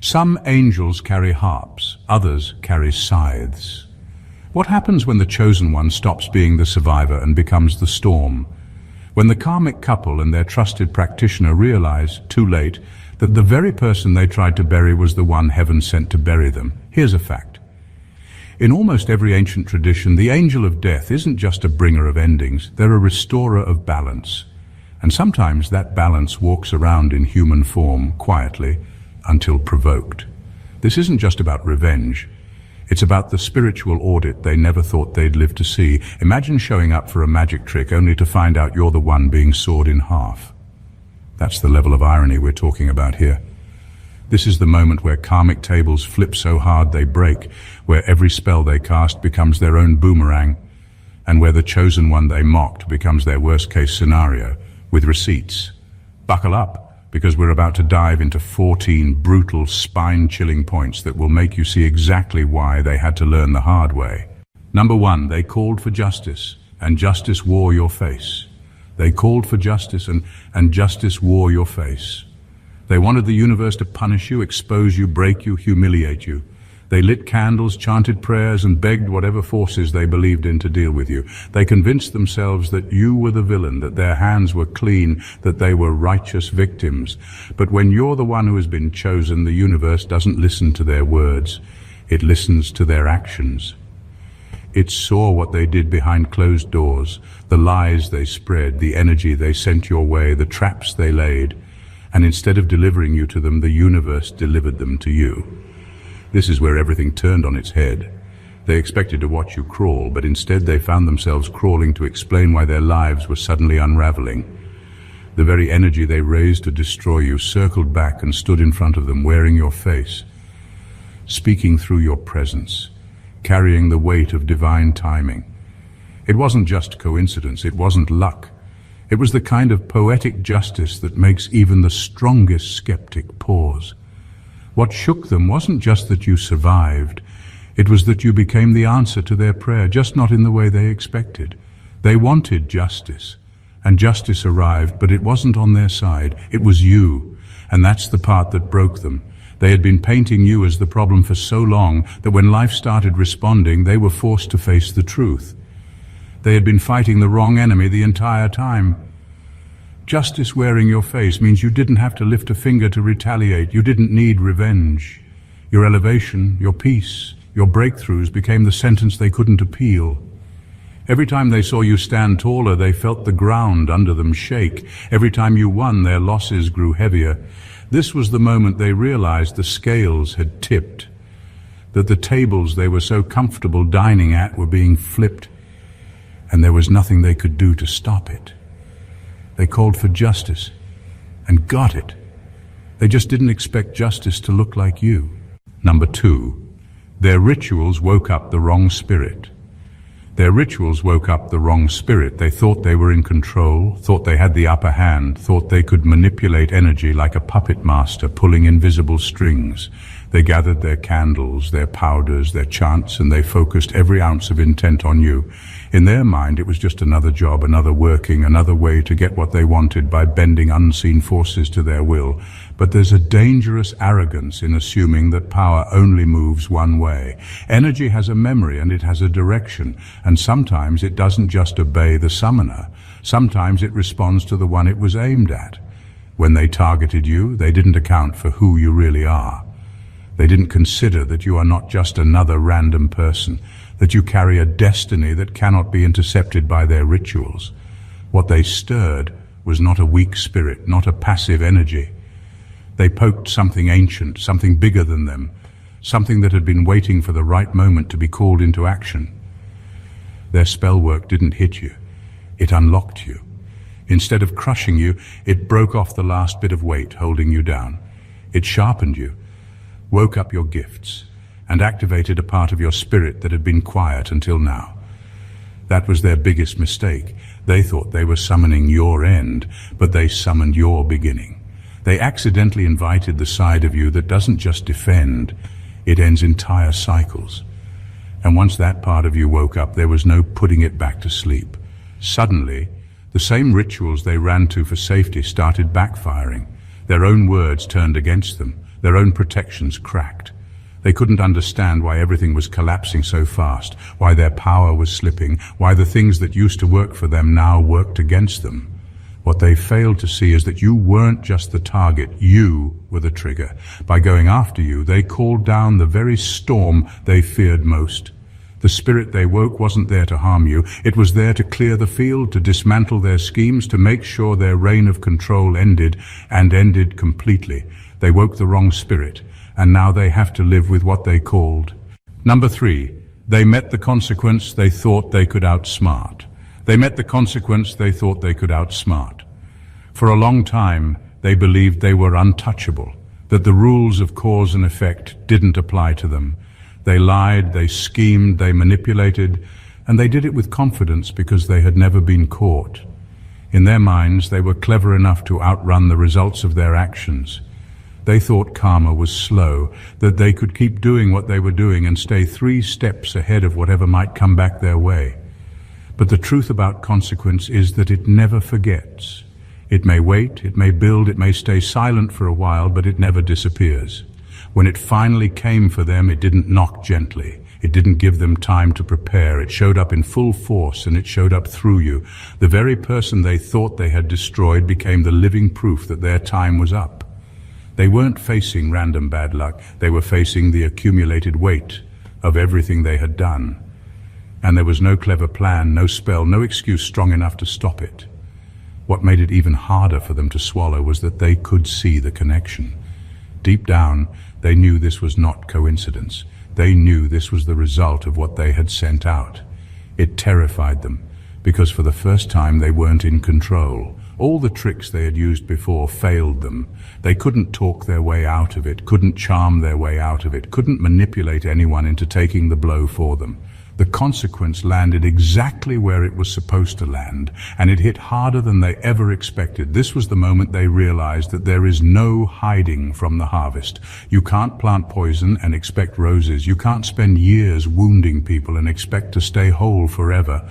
Some angels carry harps, others carry scythes. What happens when the chosen one stops being the survivor and becomes the storm? When the karmic couple and their trusted practitioner realize, too late, that the very person they tried to bury was the one heaven sent to bury them. Here's a fact. In almost every ancient tradition, the angel of death isn't just a bringer of endings, they're a restorer of balance. And sometimes that balance walks around in human form, quietly, until provoked. This isn't just about revenge. It's about the spiritual audit they never thought they'd live to see. Imagine showing up for a magic trick only to find out you're the one being sawed in half. That's the level of irony we're talking about here. This is the moment where karmic tables flip so hard they break, where every spell they cast becomes their own boomerang, and where the chosen one they mocked becomes their worst-case scenario, with receipts. Buckle up, because we're about to dive into 14 brutal, spine-chilling points that will make you see exactly why they had to learn the hard way. Number 1, they called for justice, and justice wore your face. They called for justice, and justice wore your face. They wanted the universe to punish you, expose you, break you, humiliate you. They lit candles, chanted prayers, and begged whatever forces they believed in to deal with you. They convinced themselves that you were the villain, that their hands were clean, that they were righteous victims. But when you're the one who has been chosen, the universe doesn't listen to their words. It listens to their actions. It saw what they did behind closed doors, the lies they spread, the energy they sent your way, the traps they laid. And instead of delivering you to them, the universe delivered them to you. This is where everything turned on its head. They expected to watch you crawl, but instead they found themselves crawling to explain why their lives were suddenly unraveling. The very energy they raised to destroy you circled back and stood in front of them, wearing your face, speaking through your presence, carrying the weight of divine timing. It wasn't just coincidence, it wasn't luck. It was the kind of poetic justice that makes even the strongest skeptic pause. What shook them wasn't just that you survived, it was that you became the answer to their prayer, just not in the way they expected. They wanted justice, and justice arrived, but it wasn't on their side, it was you, and that's the part that broke them. They had been painting you as the problem for so long that when life started responding, they were forced to face the truth. They had been fighting the wrong enemy the entire time. Justice wearing your face means you didn't have to lift a finger to retaliate. You didn't need revenge. Your elevation, your peace, your breakthroughs became the sentence they couldn't appeal. Every time they saw you stand taller, they felt the ground under them shake. Every time you won, their losses grew heavier. This was the moment they realized the scales had tipped, that the tables they were so comfortable dining at were being flipped, and there was nothing they could do to stop it. They called for justice, and got it. They just didn't expect justice to look like you. Number 2, their rituals woke up the wrong spirit. Their rituals woke up the wrong spirit. They thought they were in control, thought they had the upper hand, thought they could manipulate energy like a puppet master pulling invisible strings. They gathered their candles, their powders, their chants, and they focused every ounce of intent on you. In their mind, it was just another job, another working, another way to get what they wanted by bending unseen forces to their will. But there's a dangerous arrogance in assuming that power only moves one way. Energy has a memory and it has a direction, and sometimes it doesn't just obey the summoner. Sometimes it responds to the one it was aimed at. When they targeted you, they didn't account for who you really are. They didn't consider that you are not just another random person, that you carry a destiny that cannot be intercepted by their rituals. What they stirred was not a weak spirit, not a passive energy. They poked something ancient, something bigger than them, something that had been waiting for the right moment to be called into action. Their spell work didn't hit you, it unlocked you. Instead of crushing you, it broke off the last bit of weight holding you down. It sharpened you, woke up your gifts, and activated a part of your spirit that had been quiet until now. That was their biggest mistake. They thought they were summoning your end, but they summoned your beginning. They accidentally invited the side of you that doesn't just defend, it ends entire cycles. And once that part of you woke up, there was no putting it back to sleep. Suddenly, the same rituals they ran to for safety started backfiring. Their own words turned against them. Their own protections cracked. They couldn't understand why everything was collapsing so fast, why their power was slipping, why the things that used to work for them now worked against them. What they failed to see is that you weren't just the target, you were the trigger. By going after you, they called down the very storm they feared most. The spirit they woke wasn't there to harm you, it was there to clear the field, to dismantle their schemes, to make sure their reign of control ended, and ended completely. They woke the wrong spirit, and now they have to live with what they called. Number 3, they met the consequence they thought they could outsmart. They met the consequence they thought they could outsmart. For a long time, they believed they were untouchable, that the rules of cause and effect didn't apply to them. They lied, they schemed, they manipulated, and they did it with confidence because they had never been caught. In their minds, they were clever enough to outrun the results of their actions. They thought karma was slow, that they could keep doing what they were doing and stay 3 steps ahead of whatever might come back their way. But the truth about consequence is that it never forgets. It may wait, it may build, it may stay silent for a while, but it never disappears. When it finally came for them, it didn't knock gently. It didn't give them time to prepare. It showed up in full force, and it showed up through you. The very person they thought they had destroyed became the living proof that their time was up. They weren't facing random bad luck. They were facing the accumulated weight of everything they had done. And there was no clever plan, no spell, no excuse strong enough to stop it. What made it even harder for them to swallow was that they could see the connection. Deep down, they knew this was not coincidence. They knew this was the result of what they had sent out. It terrified them, because for the first time they weren't in control. All the tricks they had used before failed them. They couldn't talk their way out of it, couldn't charm their way out of it, couldn't manipulate anyone into taking the blow for them. The consequence landed exactly where it was supposed to land, and it hit harder than they ever expected. This was the moment they realized that there is no hiding from the harvest. You can't plant poison and expect roses. You can't spend years wounding people and expect to stay whole forever.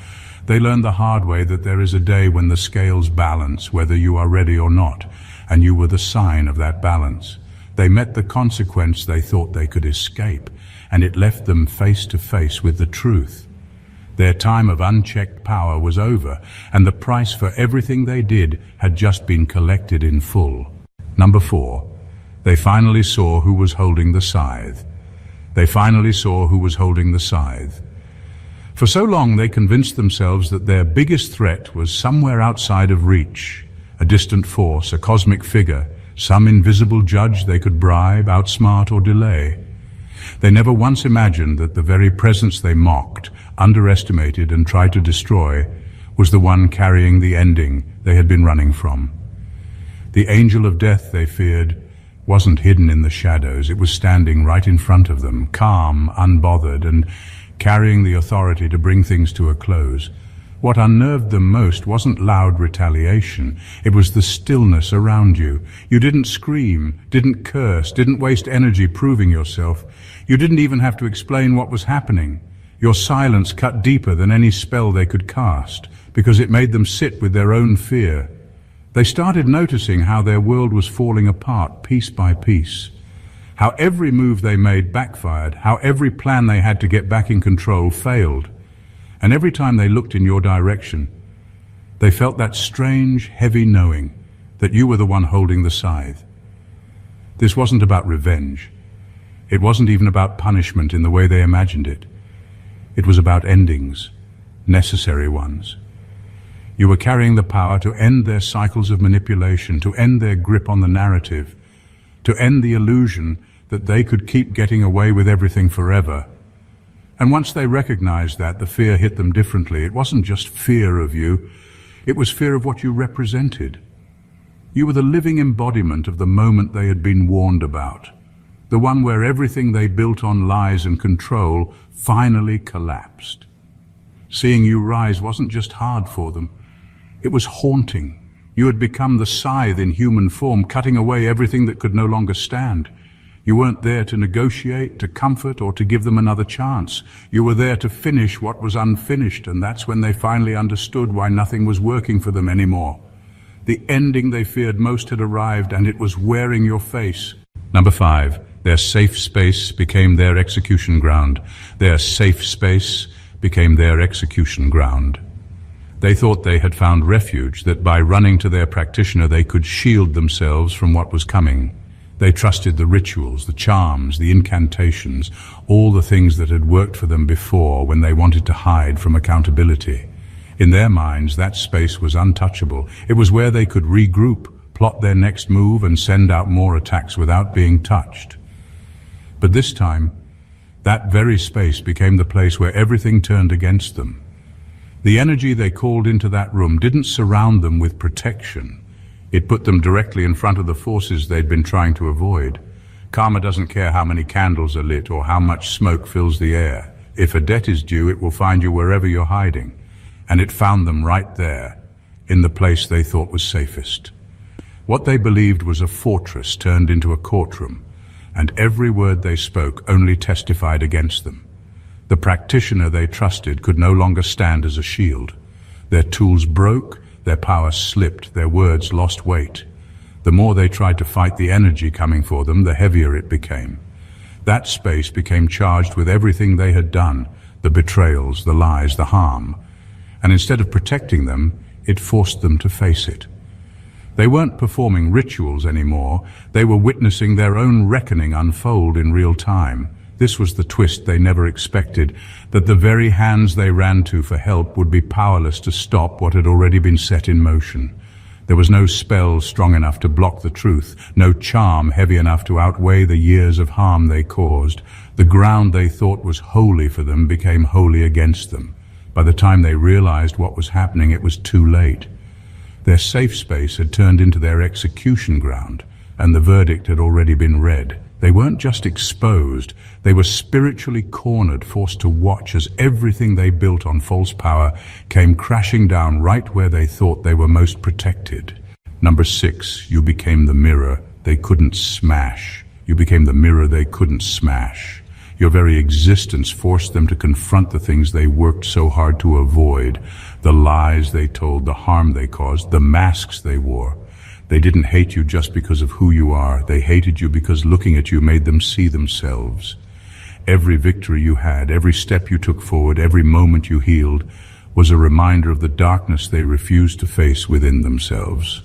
They learned the hard way that there is a day when the scales balance, whether you are ready or not, and you were the sign of that balance. They met the consequence they thought they could escape, and it left them face to face with the truth. Their time of unchecked power was over, and the price for everything they did had just been collected in full. Number 4, they finally saw who was holding the scythe. They finally saw who was holding the scythe. For so long they convinced themselves that their biggest threat was somewhere outside of reach, a distant force, a cosmic figure, some invisible judge they could bribe, outsmart, or delay. They never once imagined that the very presence they mocked, underestimated, and tried to destroy was the one carrying the ending they had been running from. The angel of death they feared wasn't hidden in the shadows. It was standing right in front of them, calm, unbothered, and carrying the authority to bring things to a close. What unnerved them most wasn't loud retaliation. It was the stillness around you. You didn't scream, didn't curse, didn't waste energy proving yourself. You didn't even have to explain what was happening. Your silence cut deeper than any spell they could cast, because it made them sit with their own fear. They started noticing how their world was falling apart piece by piece, how every move they made backfired, how every plan they had to get back in control failed. And every time they looked in your direction, they felt that strange, heavy knowing that you were the one holding the scythe. This wasn't about revenge. It wasn't even about punishment in the way they imagined it. It was about endings, necessary ones. You were carrying the power to end their cycles of manipulation, to end their grip on the narrative, to end the illusion that they could keep getting away with everything forever. And once they recognized that, the fear hit them differently. It wasn't just fear of you, it was fear of what you represented. You were the living embodiment of the moment they had been warned about, the one where everything they built on lies and control finally collapsed. Seeing you rise wasn't just hard for them, it was haunting. You had become the scythe in human form, cutting away everything that could no longer stand. You weren't there to negotiate, to comfort, or to give them another chance. You were there to finish what was unfinished, and that's when they finally understood why nothing was working for them anymore. The ending they feared most had arrived, and it was wearing your face. Number 5. Their safe space became their execution ground. Their safe space became their execution ground. They thought they had found refuge, that by running to their practitioner they could shield themselves from what was coming. They trusted the rituals, the charms, the incantations, all the things that had worked for them before when they wanted to hide from accountability. In their minds, that space was untouchable. It was where they could regroup, plot their next move, and send out more attacks without being touched. But this time, that very space became the place where everything turned against them. The energy they called into that room didn't surround them with protection. It put them directly in front of the forces they'd been trying to avoid. Karma doesn't care how many candles are lit or how much smoke fills the air. If a debt is due, it will find you wherever you're hiding. And it found them right there, in the place they thought was safest. What they believed was a fortress turned into a courtroom, and every word they spoke only testified against them. The practitioner they trusted could no longer stand as a shield. Their tools broke, their power slipped, their words lost weight. The more they tried to fight the energy coming for them, the heavier it became. That space became charged with everything they had done, the betrayals, the lies, the harm. And instead of protecting them, it forced them to face it. They weren't performing rituals anymore. They were witnessing their own reckoning unfold in real time. This was the twist they never expected, that the very hands they ran to for help would be powerless to stop what had already been set in motion. There was no spell strong enough to block the truth, no charm heavy enough to outweigh the years of harm they caused. The ground they thought was holy for them became holy against them. By the time they realized what was happening, it was too late. Their safe space had turned into their execution ground, and the verdict had already been read. They weren't just exposed, they were spiritually cornered, forced to watch as everything they built on false power came crashing down right where they thought they were most protected. Number 6, you became the mirror they couldn't smash. You became the mirror they couldn't smash. Your very existence forced them to confront the things they worked so hard to avoid, the lies they told, the harm they caused, the masks they wore. They didn't hate you just because of who you are. They hated you because looking at you made them see themselves. Every victory you had, every step you took forward, every moment you healed was a reminder of the darkness they refused to face within themselves.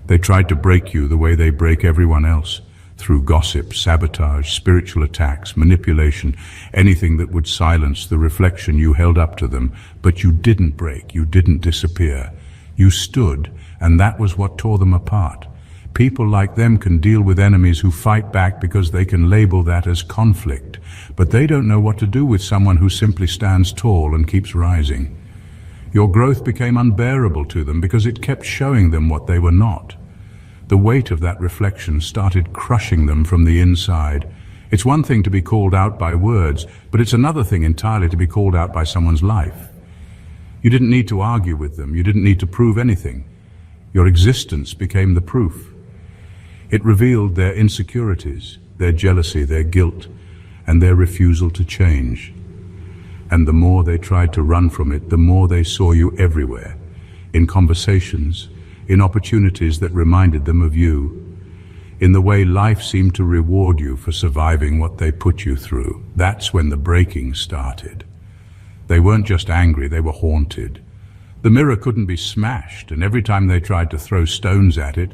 They tried to break you the way they break everyone else, through gossip, sabotage, spiritual attacks, manipulation, anything that would silence the reflection you held up to them. But you didn't break, you didn't disappear. You stood, and that was what tore them apart. People like them can deal with enemies who fight back because they can label that as conflict, but they don't know what to do with someone who simply stands tall and keeps rising. Your growth became unbearable to them because it kept showing them what they were not. The weight of that reflection started crushing them from the inside. It's one thing to be called out by words, but it's another thing entirely to be called out by someone's life. You didn't need to argue with them. You didn't need to prove anything. Your existence became the proof. It revealed their insecurities, their jealousy, their guilt, and their refusal to change. And the more they tried to run from it, the more they saw you everywhere, in conversations, in opportunities that reminded them of you, in the way life seemed to reward you for surviving what they put you through. That's when the breaking started. They weren't just angry, they were haunted. The mirror couldn't be smashed, and every time they tried to throw stones at it,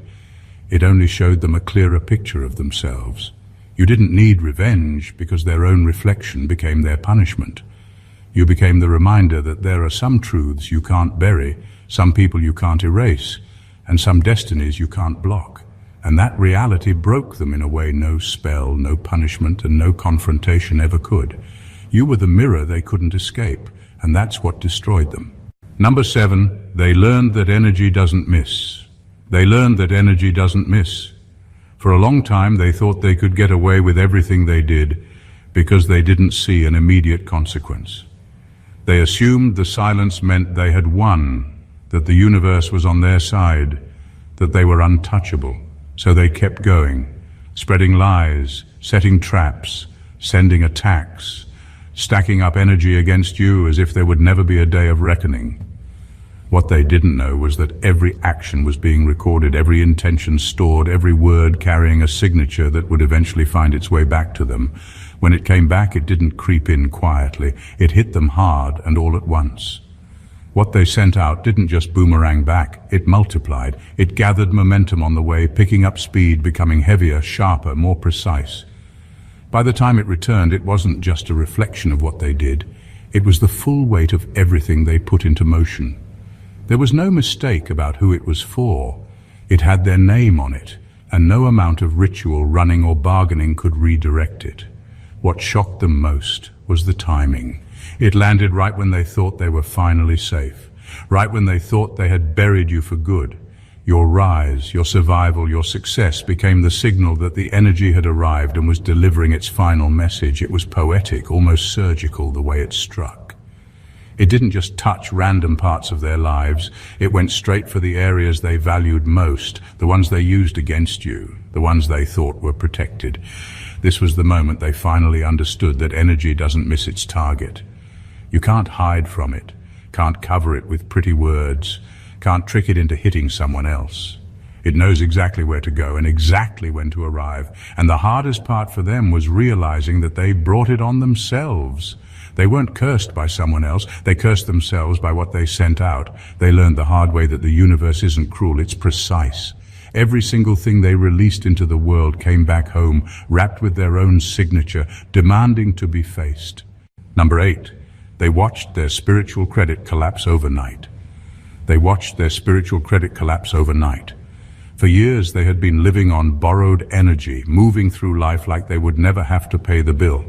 it only showed them a clearer picture of themselves. You didn't need revenge because their own reflection became their punishment. You became the reminder that there are some truths you can't bury, some people you can't erase, and some destinies you can't block. And that reality broke them in a way no spell, no punishment, and no confrontation ever could. You were the mirror they couldn't escape, and that's what destroyed them. Number 7, they learned that energy doesn't miss. They learned that energy doesn't miss. For a long time, they thought they could get away with everything they did because they didn't see an immediate consequence. They assumed the silence meant they had won, that the universe was on their side, that they were untouchable. So they kept going, spreading lies, setting traps, sending attacks, stacking up energy against you as if there would never be a day of reckoning. What they didn't know was that every action was being recorded, every intention stored, every word carrying a signature that would eventually find its way back to them. When it came back, it didn't creep in quietly. It hit them hard and all at once. What they sent out didn't just boomerang back, it multiplied. It gathered momentum on the way, picking up speed, becoming heavier, sharper, more precise. By the time it returned, it wasn't just a reflection of what they did. It was the full weight of everything they put into motion. There was no mistake about who it was for. It had their name on it, and no amount of ritual, running or bargaining could redirect it. What shocked them most was the timing. It landed right when they thought they were finally safe, right when they thought they had buried you for good. Your rise, your survival, your success became the signal that the energy had arrived and was delivering its final message. It was poetic, almost surgical, the way it struck. It didn't just touch random parts of their lives. It went straight for the areas they valued most, the ones they used against you, the ones they thought were protected. This was the moment they finally understood that energy doesn't miss its target. You can't hide from it, can't cover it with pretty words, can't trick it into hitting someone else. It knows exactly where to go and exactly when to arrive. And the hardest part for them was realizing that they brought it on themselves. They weren't cursed by someone else. They cursed themselves by what they sent out. They learned the hard way that the universe isn't cruel, it's precise. Every single thing they released into the world came back home, wrapped with their own signature, demanding to be faced. Number 8. They watched their spiritual credit collapse overnight. They watched their spiritual credit collapse overnight. For years they had been living on borrowed energy, moving through life like they would never have to pay the bill.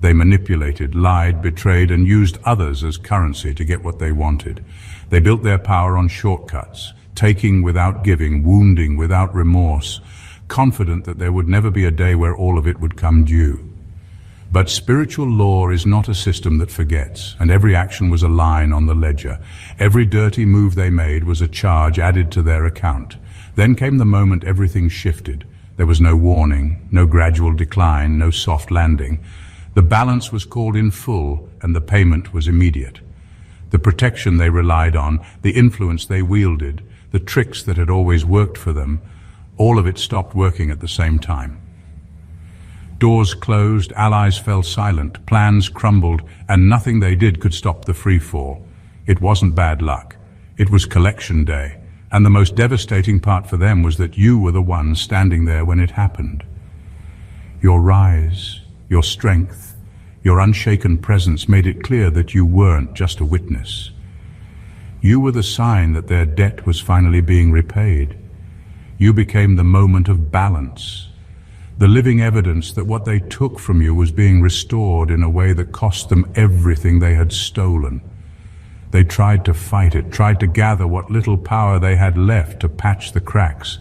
They manipulated, lied, betrayed, and used others as currency to get what they wanted. They built their power on shortcuts, taking without giving, wounding without remorse, confident that there would never be a day where all of it would come due. But spiritual law is not a system that forgets, and every action was a line on the ledger. Every dirty move they made was a charge added to their account. Then came the moment everything shifted. There was no warning, no gradual decline, no soft landing. The balance was called in full, and the payment was immediate. The protection they relied on, the influence they wielded, the tricks that had always worked for them, all of it stopped working at the same time. Doors closed, allies fell silent, plans crumbled, and nothing they did could stop the free fall. It wasn't bad luck. It was collection day, and the most devastating part for them was that you were the one standing there when it happened. Your rise, your strength, your unshaken presence made it clear that you weren't just a witness. You were the sign that their debt was finally being repaid. You became the moment of balance, the living evidence that what they took from you was being restored in a way that cost them everything they had stolen. They tried to fight it, tried to gather what little power they had left to patch the cracks.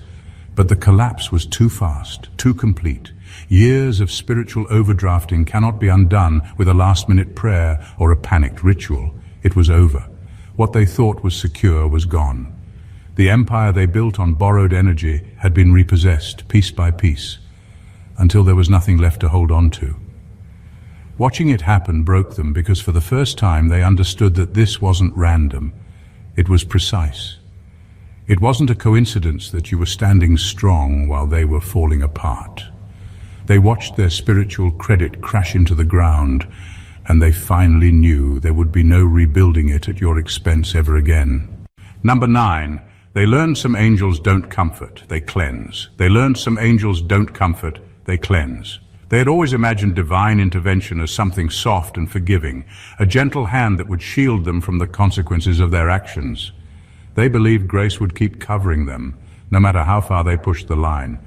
But the collapse was too fast, too complete. Years of spiritual overdrafting cannot be undone with a last-minute prayer or a panicked ritual. It was over. What they thought was secure was gone. The empire they built on borrowed energy had been repossessed, piece by piece, until there was nothing left to hold on to. Watching it happen broke them because for the first time they understood that this wasn't random. It was precise. It wasn't a coincidence that you were standing strong while they were falling apart. They watched their spiritual credit crash into the ground, and they finally knew there would be no rebuilding it at your expense ever again. Number 9. They learned some angels don't comfort, they cleanse. They learned some angels don't comfort, they cleanse. They had always imagined divine intervention as something soft and forgiving, a gentle hand that would shield them from the consequences of their actions. They believed grace would keep covering them, no matter how far they pushed the line.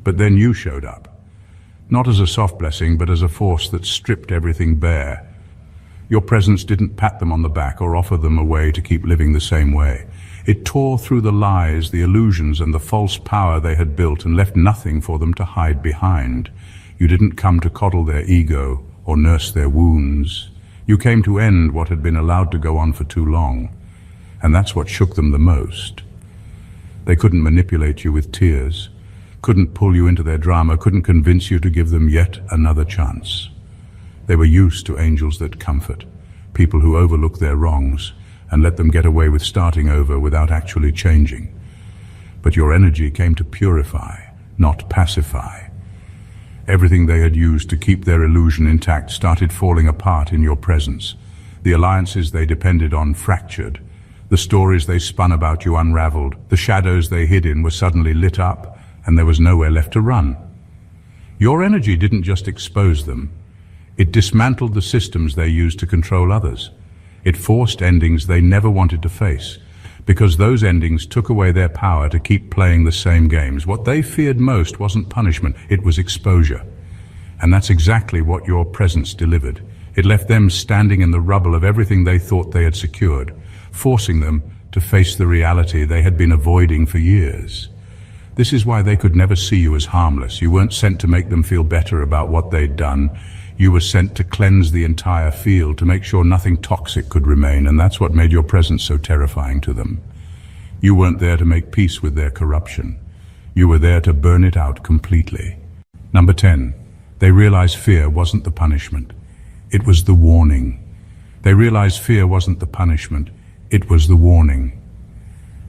But then you showed up, not as a soft blessing, but as a force that stripped everything bare. Your presence didn't pat them on the back or offer them a way to keep living the same way. It tore through the lies, the illusions, and the false power they had built and left nothing for them to hide behind. You didn't come to coddle their ego or nurse their wounds. You came to end what had been allowed to go on for too long. And that's what shook them the most. They couldn't manipulate you with tears, couldn't pull you into their drama, couldn't convince you to give them yet another chance. They were used to angels that comfort, people who overlook their wrongs and let them get away with starting over without actually changing. But your energy came to purify, not pacify. Everything they had used to keep their illusion intact started falling apart in your presence. The alliances they depended on fractured. The stories they spun about you unraveled. The shadows they hid in were suddenly lit up, and there was nowhere left to run. Your energy didn't just expose them. It dismantled the systems they used to control others. It forced endings they never wanted to face, because those endings took away their power to keep playing the same games. What they feared most wasn't punishment, it was exposure. And that's exactly what your presence delivered. It left them standing in the rubble of everything they thought they had secured, forcing them to face the reality they had been avoiding for years. This is why they could never see you as harmless. You weren't sent to make them feel better about what they'd done. You were sent to cleanse the entire field, to make sure nothing toxic could remain, and that's what made your presence so terrifying to them. You weren't there to make peace with their corruption. You were there to burn it out completely. Number 10. They realized fear wasn't the punishment. It was the warning. They realized fear wasn't the punishment. It was the warning.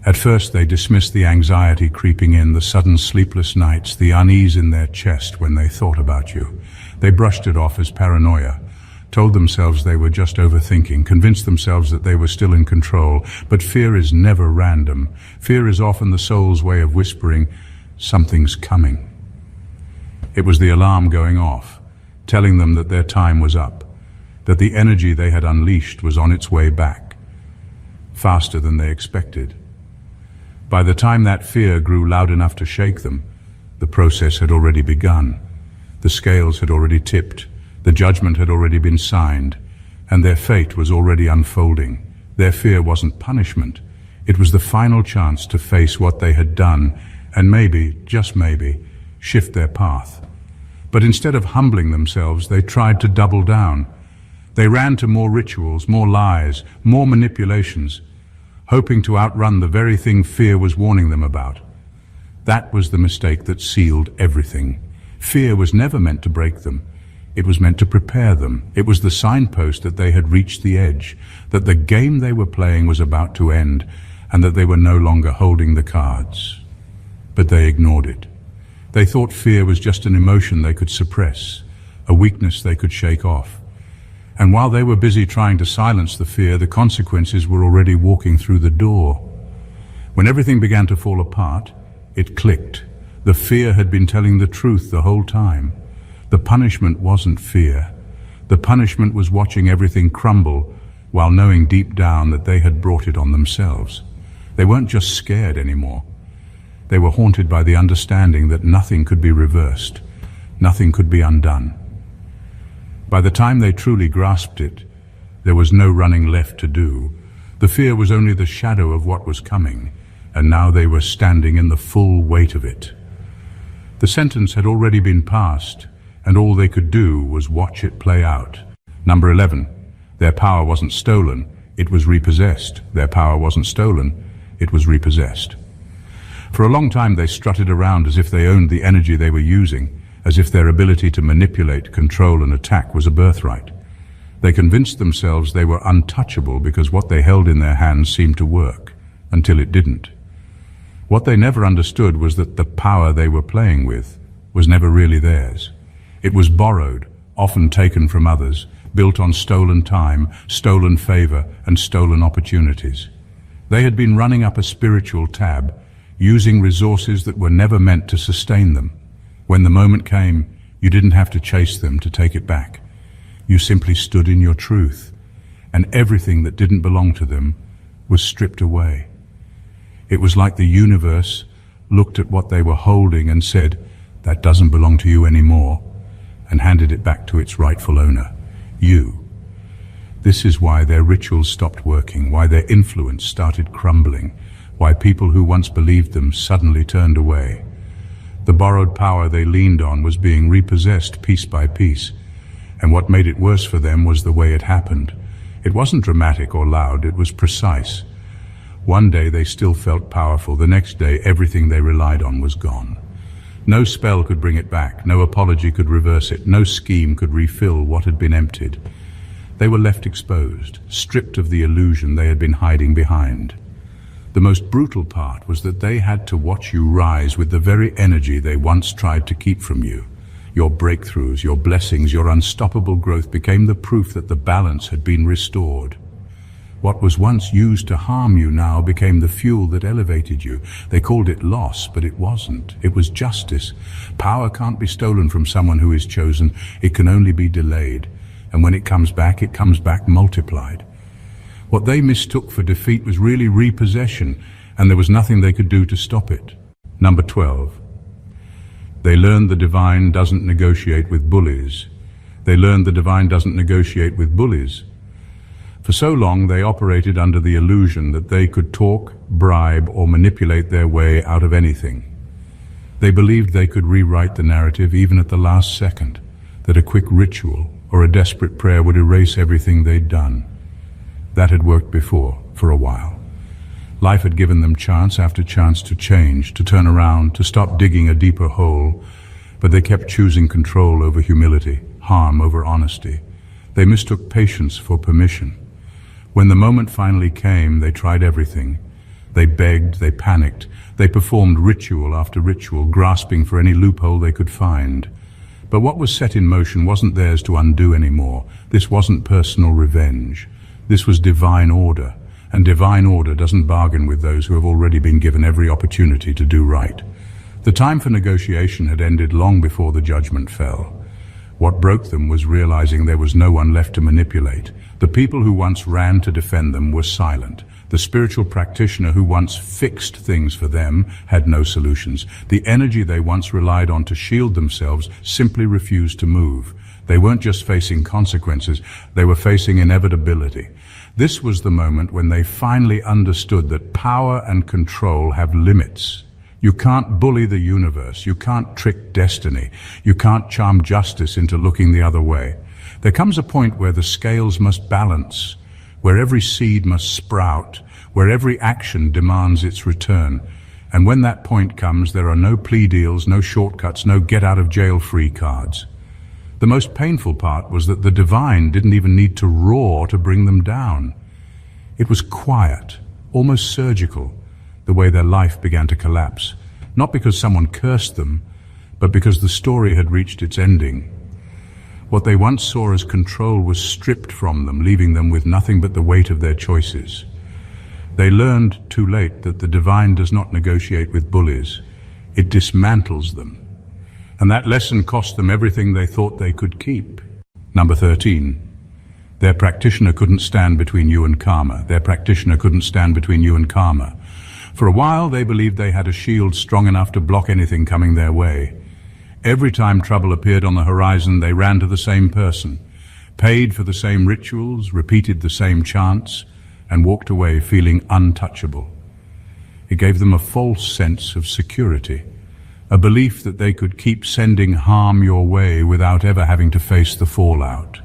At first they dismissed the anxiety creeping in, the sudden sleepless nights, the unease in their chest when they thought about you. They brushed it off as paranoia, told themselves they were just overthinking, convinced themselves that they were still in control. But fear is never random. Fear is often the soul's way of whispering, something's coming. It was the alarm going off, telling them that their time was up, that the energy they had unleashed was on its way back, faster than they expected. By the time that fear grew loud enough to shake them, the process had already begun. The scales had already tipped, the judgment had already been signed, and their fate was already unfolding. Their fear wasn't punishment. It was the final chance to face what they had done and maybe, just maybe, shift their path. But instead of humbling themselves, they tried to double down. They ran to more rituals, more lies, more manipulations, hoping to outrun the very thing fear was warning them about. That was the mistake that sealed everything. Fear was never meant to break them. It was meant to prepare them. It was the signpost that they had reached the edge, that the game they were playing was about to end, and that they were no longer holding the cards. But they ignored it. They thought fear was just an emotion they could suppress, a weakness they could shake off. And while they were busy trying to silence the fear, the consequences were already walking through the door. When everything began to fall apart, it clicked. The fear had been telling the truth the whole time. The punishment wasn't fear. The punishment was watching everything crumble while knowing deep down that they had brought it on themselves. They weren't just scared anymore. They were haunted by the understanding that nothing could be reversed, nothing could be undone. By the time they truly grasped it, there was no running left to do. The fear was only the shadow of what was coming, and now they were standing in the full weight of it. The sentence had already been passed, and all they could do was watch it play out. Number 11. Their power wasn't stolen, it was repossessed. Their power wasn't stolen, it was repossessed. For a long time they strutted around as if they owned the energy they were using, as if their ability to manipulate, control, and attack was a birthright. They convinced themselves they were untouchable because what they held in their hands seemed to work, until it didn't. What they never understood was that the power they were playing with was never really theirs. It was borrowed, often taken from others, built on stolen time, stolen favor, and stolen opportunities. They had been running up a spiritual tab, using resources that were never meant to sustain them. When the moment came, you didn't have to chase them to take it back. You simply stood in your truth, and everything that didn't belong to them was stripped away. It was like the universe looked at what they were holding and said, "That doesn't belong to you anymore," and handed it back to its rightful owner, you. This is why their rituals stopped working, why their influence started crumbling, why people who once believed them suddenly turned away. The borrowed power they leaned on was being repossessed piece by piece, and what made it worse for them was the way it happened. It wasn't dramatic or loud, it was precise. One day they still felt powerful, the next day everything they relied on was gone. No spell could bring it back, no apology could reverse it, no scheme could refill what had been emptied. They were left exposed, stripped of the illusion they had been hiding behind. The most brutal part was that they had to watch you rise with the very energy they once tried to keep from you. Your breakthroughs, your blessings, your unstoppable growth became the proof that the balance had been restored. What was once used to harm you now became the fuel that elevated you. They called it loss, but it wasn't. It was justice. Power can't be stolen from someone who is chosen. It can only be delayed. And when it comes back multiplied. What they mistook for defeat was really repossession, and there was nothing they could do to stop it. Number 12. They learned the divine doesn't negotiate with bullies. They learned the divine doesn't negotiate with bullies. For so long they operated under the illusion that they could talk, bribe, or manipulate their way out of anything. They believed they could rewrite the narrative even at the last second, that a quick ritual or a desperate prayer would erase everything they'd done. That had worked before, for a while. Life had given them chance after chance to change, to turn around, to stop digging a deeper hole, but they kept choosing control over humility, harm over honesty. They mistook patience for permission. When the moment finally came, they tried everything. They begged, they panicked, they performed ritual after ritual, grasping for any loophole they could find. But what was set in motion wasn't theirs to undo anymore. This wasn't personal revenge. This was divine order, and divine order doesn't bargain with those who have already been given every opportunity to do right. The time for negotiation had ended long before the judgment fell. What broke them was realizing there was no one left to manipulate. The people who once ran to defend them were silent. The spiritual practitioner who once fixed things for them had no solutions. The energy they once relied on to shield themselves simply refused to move. They weren't just facing consequences, they were facing inevitability. This was the moment when they finally understood that power and control have limits. You can't bully the universe, you can't trick destiny, you can't charm justice into looking the other way. There comes a point where the scales must balance, where every seed must sprout, where every action demands its return. And when that point comes, there are no plea deals, no shortcuts, no get-out-of-jail-free cards. The most painful part was that the divine didn't even need to roar to bring them down. It was quiet, almost surgical, the way their life began to collapse, not because someone cursed them, but because the story had reached its ending. What they once saw as control was stripped from them, leaving them with nothing but the weight of their choices. They learned too late that the divine does not negotiate with bullies. It dismantles them. And that lesson cost them everything they thought they could keep. Number 13. Their practitioner couldn't stand between you and karma. Their practitioner couldn't stand between you and karma. For a while, they believed they had a shield strong enough to block anything coming their way. Every time trouble appeared on the horizon, they ran to the same person, paid for the same rituals, repeated the same chants, and walked away feeling untouchable. It gave them a false sense of security, a belief that they could keep sending harm your way without ever having to face the fallout.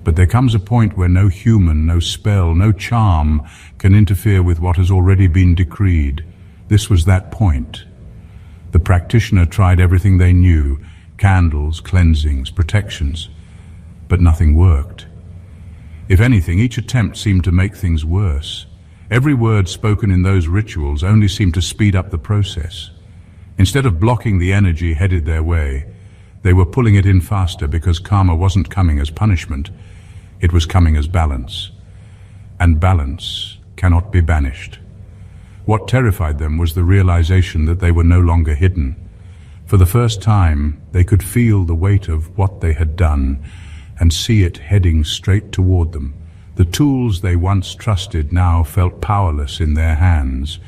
But there comes a point where no human, no spell, no charm can interfere with what has already been decreed. This was that point. The practitioner tried everything they knew, candles, cleansings, protections, but nothing worked. If anything, each attempt seemed to make things worse. Every word spoken in those rituals only seemed to speed up the process. Instead of blocking the energy headed their way, they were pulling it in faster because karma wasn't coming as punishment. It was coming as balance, and balance cannot be banished. What terrified them was the realization that they were no longer hidden. For the first time, they could feel the weight of what they had done and see it heading straight toward them. The tools they once trusted now felt powerless in their hands.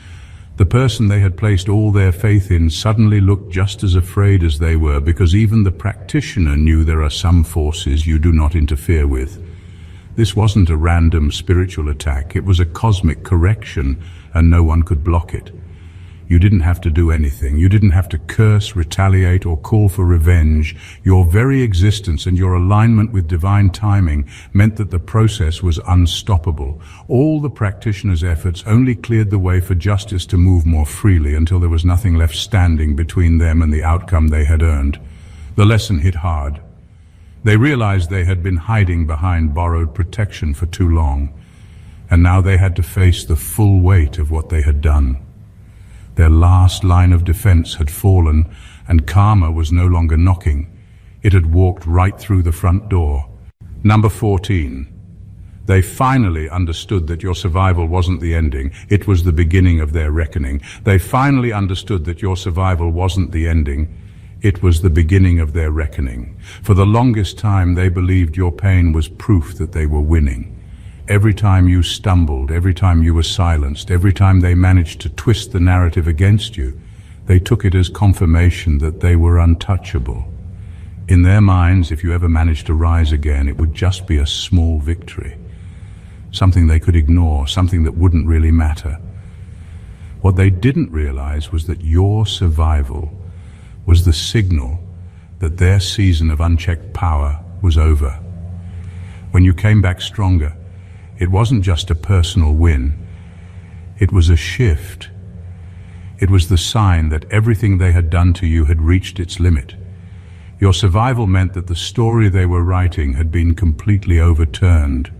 The person they had placed all their faith in suddenly looked just as afraid as they were, because even the practitioner knew there are some forces you do not interfere with. This wasn't a random spiritual attack, it was a cosmic correction, and no one could block it. You didn't have to do anything. You didn't have to curse, retaliate, or call for revenge. Your very existence and your alignment with divine timing meant that the process was unstoppable. All the practitioner's efforts only cleared the way for justice to move more freely until there was nothing left standing between them and the outcome they had earned. The lesson hit hard. They realized they had been hiding behind borrowed protection for too long, and now they had to face the full weight of what they had done. Their last line of defense had fallen, and karma was no longer knocking. It had walked right through the front door. Number 14. They finally understood that your survival wasn't the ending, it was the beginning of their reckoning. They finally understood that your survival wasn't the ending, it was the beginning of their reckoning. For the longest time they believed your pain was proof that they were winning. Every time you stumbled, every time you were silenced, every time they managed to twist the narrative against you, they took it as confirmation that they were untouchable. In their minds, if you ever managed to rise again, it would just be a small victory. Something they could ignore, something that wouldn't really matter. What they didn't realize was that your survival was the signal that their season of unchecked power was over. When you came back stronger, it wasn't just a personal win. It was a shift. It was the sign that everything they had done to you had reached its limit. Your survival meant that the story they were writing had been completely overturned.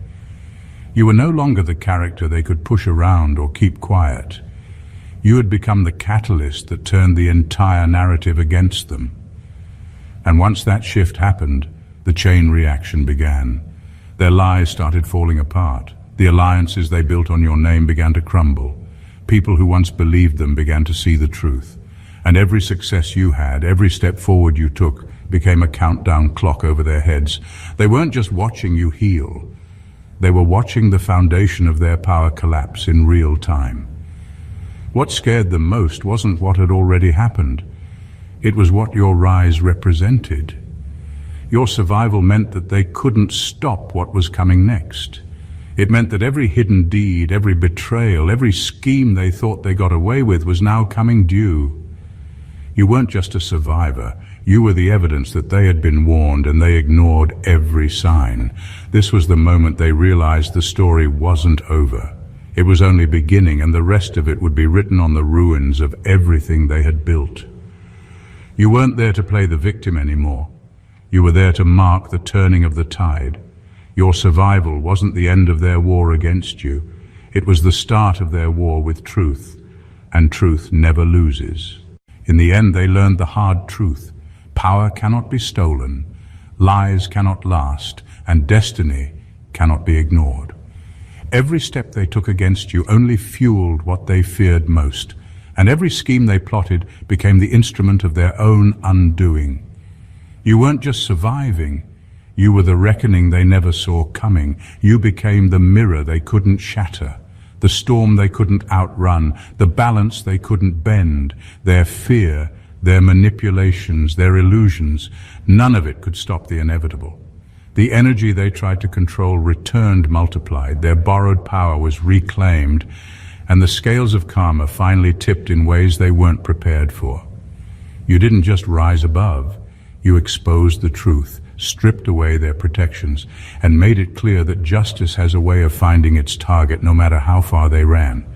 You were no longer the character they could push around or keep quiet. You had become the catalyst that turned the entire narrative against them. And once that shift happened, the chain reaction began. Their lies started falling apart. The alliances they built on your name began to crumble. People who once believed them began to see the truth. And every success you had, every step forward you took, became a countdown clock over their heads. They weren't just watching you heal. They were watching the foundation of their power collapse in real time. What scared them most wasn't what had already happened. It was what your rise represented. Your survival meant that they couldn't stop what was coming next. It meant that every hidden deed, every betrayal, every scheme they thought they got away with was now coming due. You weren't just a survivor. You were the evidence that they had been warned, and they ignored every sign. This was the moment they realized the story wasn't over. It was only beginning, and the rest of it would be written on the ruins of everything they had built. You weren't there to play the victim anymore. You were there to mark the turning of the tide. Your survival wasn't the end of their war against you. It was the start of their war with truth, and truth never loses. In the end, they learned the hard truth. Power cannot be stolen, lies cannot last, and destiny cannot be ignored. Every step they took against you only fueled what they feared most, and every scheme they plotted became the instrument of their own undoing. You weren't just surviving, you were the reckoning they never saw coming. You became the mirror they couldn't shatter, the storm they couldn't outrun, the balance they couldn't bend. Their fear, their manipulations, their illusions, none of it could stop the inevitable. The energy they tried to control returned multiplied, their borrowed power was reclaimed, and the scales of karma finally tipped in ways they weren't prepared for. You didn't just rise above, you exposed the truth, stripped away their protections, and made it clear that justice has a way of finding its target no matter how far they ran.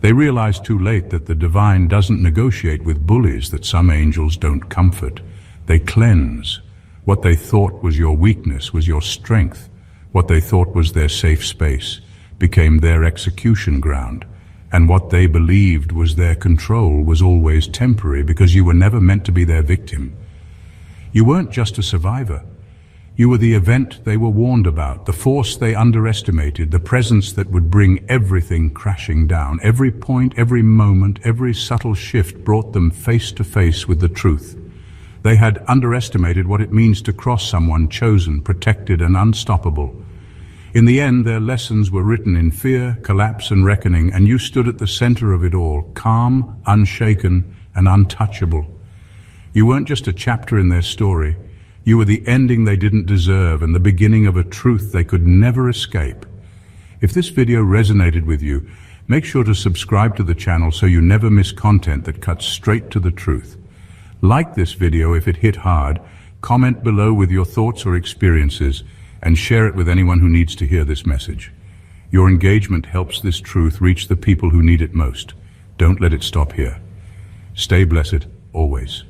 They realized too late that the divine doesn't negotiate with bullies, that some angels don't comfort. They cleanse. What they thought was your weakness was your strength. What they thought was their safe space became their execution ground. And what they believed was their control was always temporary, because you were never meant to be their victim. You weren't just a survivor. You were the event they were warned about, the force they underestimated, the presence that would bring everything crashing down. Every point, every moment, every subtle shift brought them face to face with the truth. They had underestimated what it means to cross someone chosen, protected, and unstoppable. In the end, their lessons were written in fear, collapse, and reckoning, and you stood at the center of it all, calm, unshaken, and untouchable. You weren't just a chapter in their story. You were the ending they didn't deserve and the beginning of a truth they could never escape. If this video resonated with you, make sure to subscribe to the channel so you never miss content that cuts straight to the truth. Like this video if it hit hard, comment below with your thoughts or experiences, and share it with anyone who needs to hear this message. Your engagement helps this truth reach the people who need it most. Don't let it stop here. Stay blessed, always.